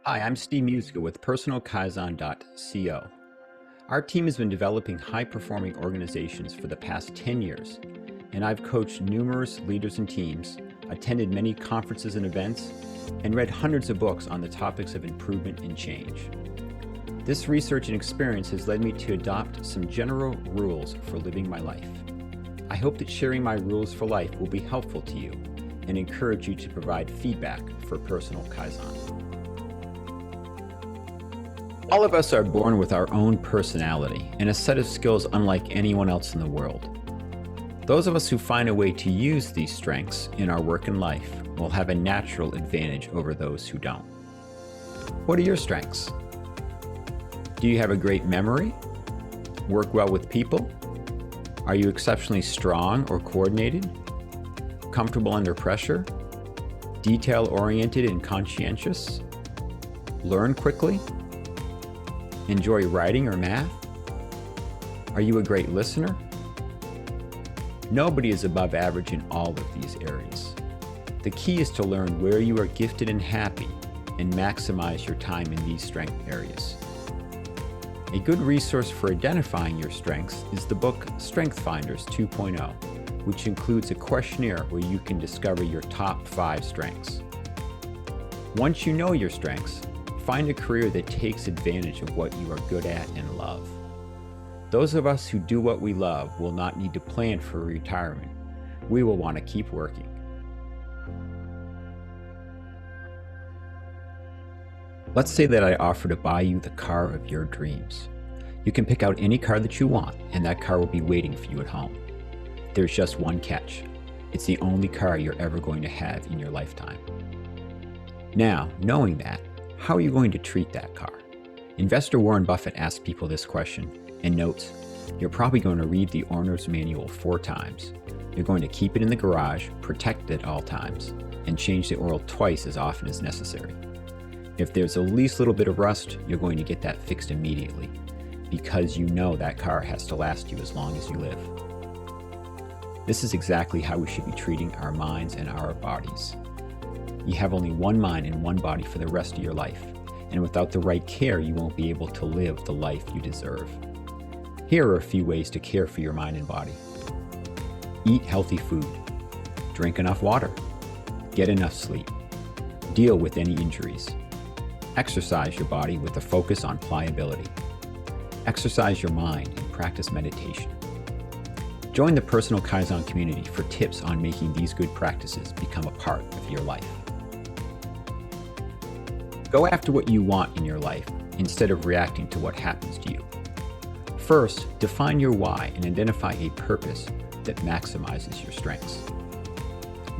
Hi, I'm Steve Musica with PersonalKaizen.co. Our team has been developing high-performing organizations for the past 10 years, and I've coached numerous leaders and teams, attended many conferences and events, and read hundreds of books on the topics of improvement and change. This research and experience has led me to adopt some general rules for living my life. I hope that sharing my rules for life will be helpful to you and encourage you to provide feedback for Personal Kaizen. All of us are born with our own personality and a set of skills unlike anyone else in the world. Those of us who find a way to use these strengths in our work and life will have a natural advantage over those who don't. What are your strengths? Do you have a great memory? Work well with people? Are you exceptionally strong or coordinated? Comfortable under pressure? Detail-oriented and conscientious? Learn quickly? Enjoy writing or math? Are you a great listener? Nobody is above average in all of these areas. The key is to learn where you are gifted and happy and maximize your time in these strength areas. A good resource for identifying your strengths is the book Strength Finders 2.0, which includes a questionnaire where you can discover your top 5 strengths. Once you know your strengths, find a career that takes advantage of what you are good at and love. Those of us who do what we love will not need to plan for retirement. We will want to keep working. Let's say that I offer to buy you the car of your dreams. You can pick out any car that you want, and that car will be waiting for you at home. There's just one catch. It's the only car you're ever going to have in your lifetime. Now, knowing that, how are you going to treat that car? Investor Warren Buffett asks people this question and notes, you're probably going to read the owner's manual 4 times. You're going to keep it in the garage, protect it at all times, and change the oil twice as often as necessary. If there's the least little bit of rust, you're going to get that fixed immediately because you know that car has to last you as long as you live. This is exactly how we should be treating our minds and our bodies. You have only one mind and one body for the rest of your life, and without the right care, you won't be able to live the life you deserve. Here are a few ways to care for your mind and body. Eat healthy food. Drink enough water. Get enough sleep. Deal with any injuries. Exercise your body with a focus on pliability. Exercise your mind and practice meditation. Join the Personal Kaizen community for tips on making these good practices become a part of your life. Go after what you want in your life instead of reacting to what happens to you. First, define your why and identify a purpose that maximizes your strengths.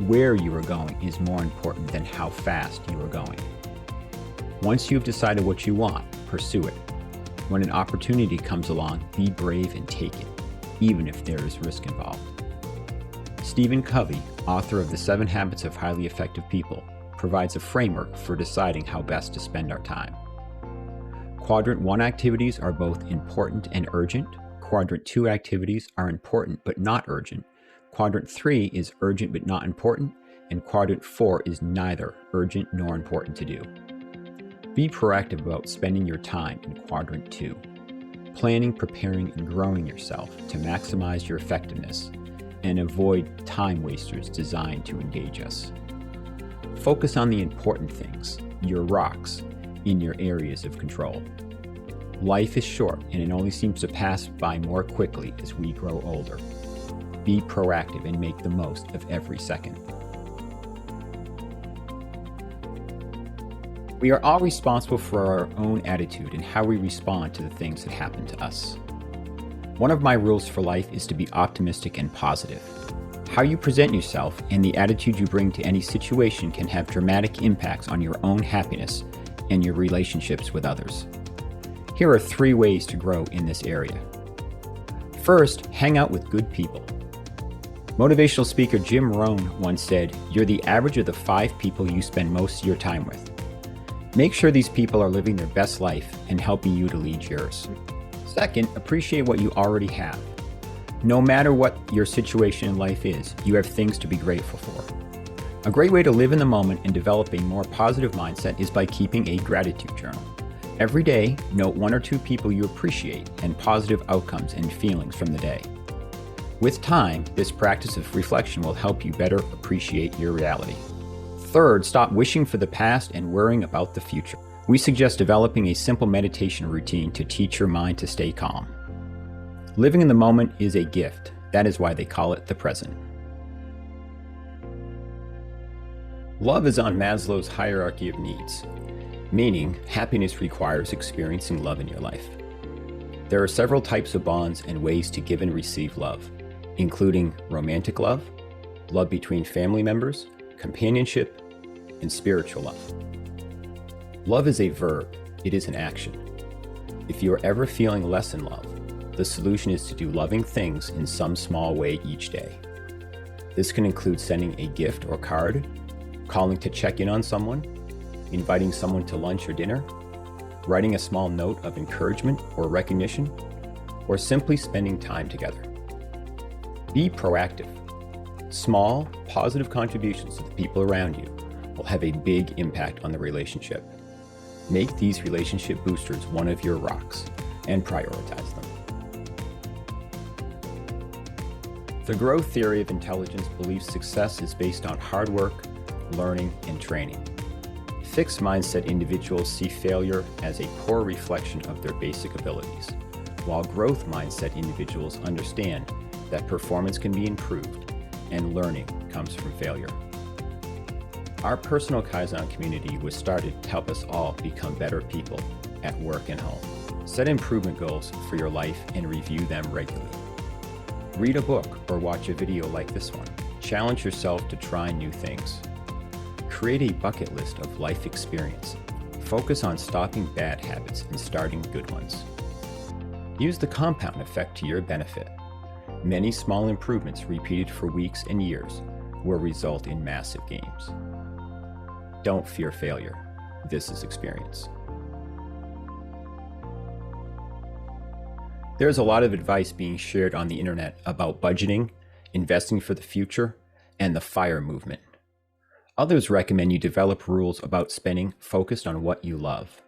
Where you are going is more important than how fast you are going. Once you've decided what you want, pursue it. When an opportunity comes along, be brave and take it, even if there is risk involved. Stephen Covey, author of The 7 Habits of Highly Effective People, provides a framework for deciding how best to spend our time. Quadrant 1 activities are both important and urgent. Quadrant 2 activities are important but not urgent. Quadrant 3 is urgent but not important. And Quadrant 4 is neither urgent nor important to do. Be proactive about spending your time in Quadrant 2. Planning, preparing, and growing yourself to maximize your effectiveness and avoid time wasters designed to engage us. Focus on the important things, your rocks, in your areas of control. Life is short and it only seems to pass by more quickly as we grow older. Be proactive and make the most of every second. We are all responsible for our own attitude and how we respond to the things that happen to us. One of my rules for life is to be optimistic and positive. How you present yourself and the attitude you bring to any situation can have dramatic impacts on your own happiness and your relationships with others. Here are 3 ways to grow in this area. First, hang out with good people. Motivational speaker Jim Rohn once said, "You're the average of the 5 people you spend most of your time with." Make sure these people are living their best life and helping you to lead yours. Second, appreciate what you already have. No matter what your situation in life is, you have things to be grateful for. A great way to live in the moment and develop a more positive mindset is by keeping a gratitude journal. Every day, note 1 or 2 people you appreciate and positive outcomes and feelings from the day. With time, this practice of reflection will help you better appreciate your reality. Third, stop wishing for the past and worrying about the future. We suggest developing a simple meditation routine to teach your mind to stay calm. Living in the moment is a gift. That is why they call it the present. Love is on Maslow's hierarchy of needs, meaning happiness requires experiencing love in your life. There are several types of bonds and ways to give and receive love, including romantic love, love between family members, companionship, and spiritual love. Love is a verb, it is an action. If you are ever feeling less in love, the solution is to do loving things in some small way each day. This can include sending a gift or card, calling to check in on someone, inviting someone to lunch or dinner, writing a small note of encouragement or recognition, or simply spending time together. Be proactive. Small, positive contributions to the people around you will have a big impact on the relationship. Make these relationship boosters one of your rocks and prioritize them. The growth theory of intelligence believes success is based on hard work, learning, and training. Fixed mindset individuals see failure as a poor reflection of their basic abilities, while growth mindset individuals understand that performance can be improved and learning comes from failure. Our personal Kaizen community was started to help us all become better people at work and home. Set improvement goals for your life and review them regularly. Read a book or watch a video like this one. Challenge yourself to try new things. Create a bucket list of life experience. Focus on stopping bad habits and starting good ones. Use the compound effect to your benefit. Many small improvements repeated for weeks and years will result in massive gains. Don't fear failure. This is experience. There's a lot of advice being shared on the internet about budgeting, investing for the future, and the FIRE movement. Others recommend you develop rules about spending focused on what you love.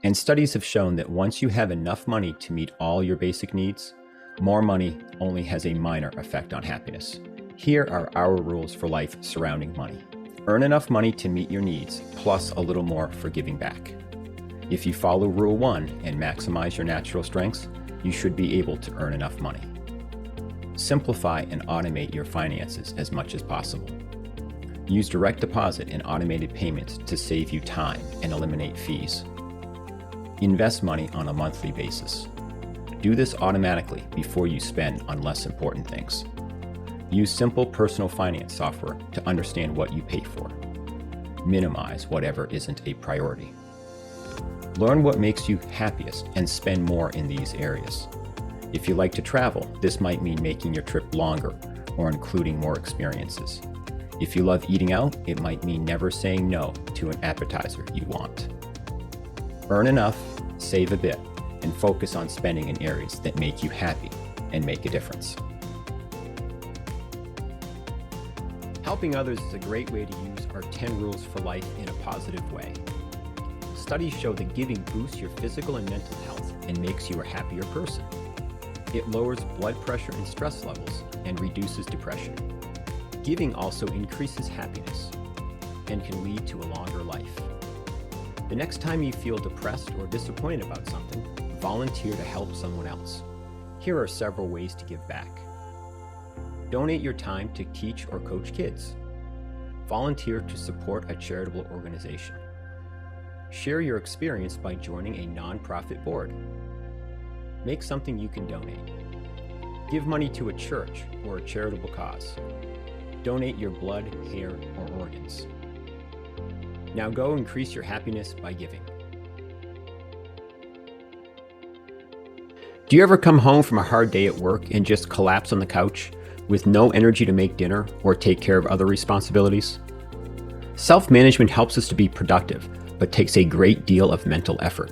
And studies have shown that once you have enough money to meet all your basic needs, more money only has a minor effect on happiness. Here are our rules for life surrounding money. Earn enough money to meet your needs, plus a little more for giving back. If you follow Rule 1 and maximize your natural strengths, you should be able to earn enough money. Simplify and automate your finances as much as possible. Use direct deposit and automated payments to save you time and eliminate fees. Invest money on a monthly basis. Do this automatically before you spend on less important things. Use simple personal finance software to understand what you pay for. Minimize whatever isn't a priority. Learn what makes you happiest and spend more in these areas. If you like to travel, this might mean making your trip longer or including more experiences. If you love eating out, it might mean never saying no to an appetizer you want. Earn enough, save a bit, and focus on spending in areas that make you happy and make a difference. Helping others is a great way to use our 10 rules for life in a positive way. Studies show that giving boosts your physical and mental health and makes you a happier person. It lowers blood pressure and stress levels and reduces depression. Giving also increases happiness and can lead to a longer life. The next time you feel depressed or disappointed about something, volunteer to help someone else. Here are several ways to give back. Donate your time to teach or coach kids. Volunteer to support a charitable organization. Share your experience by joining a nonprofit board. Make something you can donate. Give money to a church or a charitable cause. Donate your blood, hair, or organs. Now go increase your happiness by giving. Do you ever come home from a hard day at work and just collapse on the couch with no energy to make dinner or take care of other responsibilities? Self-management helps us to be productive, but takes a great deal of mental effort.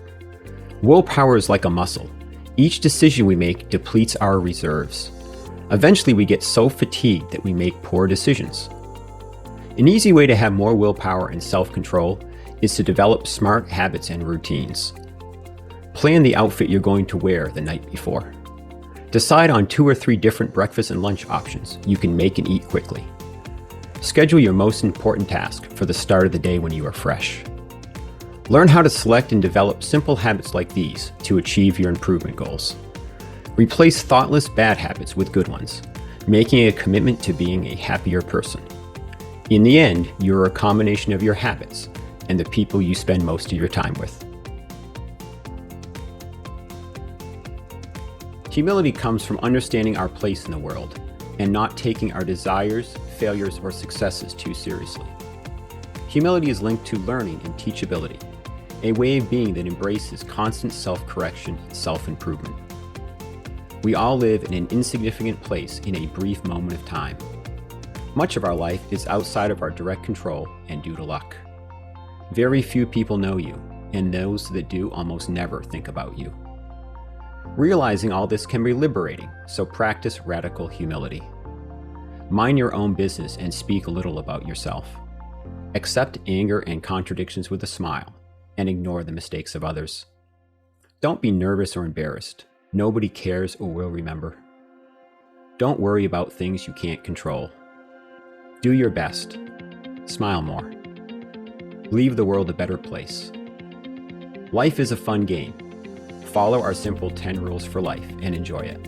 Willpower is like a muscle. Each decision we make depletes our reserves. Eventually, we get so fatigued that we make poor decisions. An easy way to have more willpower and self-control is to develop smart habits and routines. Plan the outfit you're going to wear the night before. Decide on 2 or 3 different breakfast and lunch options you can make and eat quickly. Schedule your most important task for the start of the day when you are fresh. Learn how to select and develop simple habits like these to achieve your improvement goals. Replace thoughtless bad habits with good ones, making a commitment to being a happier person. In the end, you are a combination of your habits and the people you spend most of your time with. Humility comes from understanding our place in the world and not taking our desires, failures, or successes too seriously. Humility is linked to learning and teachability, a way of being that embraces constant self-correction and self-improvement. We all live in an insignificant place in a brief moment of time. Much of our life is outside of our direct control and due to luck. Very few people know you, and those that do almost never think about you. Realizing all this can be liberating, so practice radical humility. Mind your own business and speak little about yourself. Accept anger and contradictions with a smile, and ignore the mistakes of others. Don't be nervous or embarrassed. Nobody cares or will remember. Don't worry about things you can't control. Do your best. Smile more. Leave the world a better place. Life is a fun game. Follow our simple 10 rules for life and enjoy it.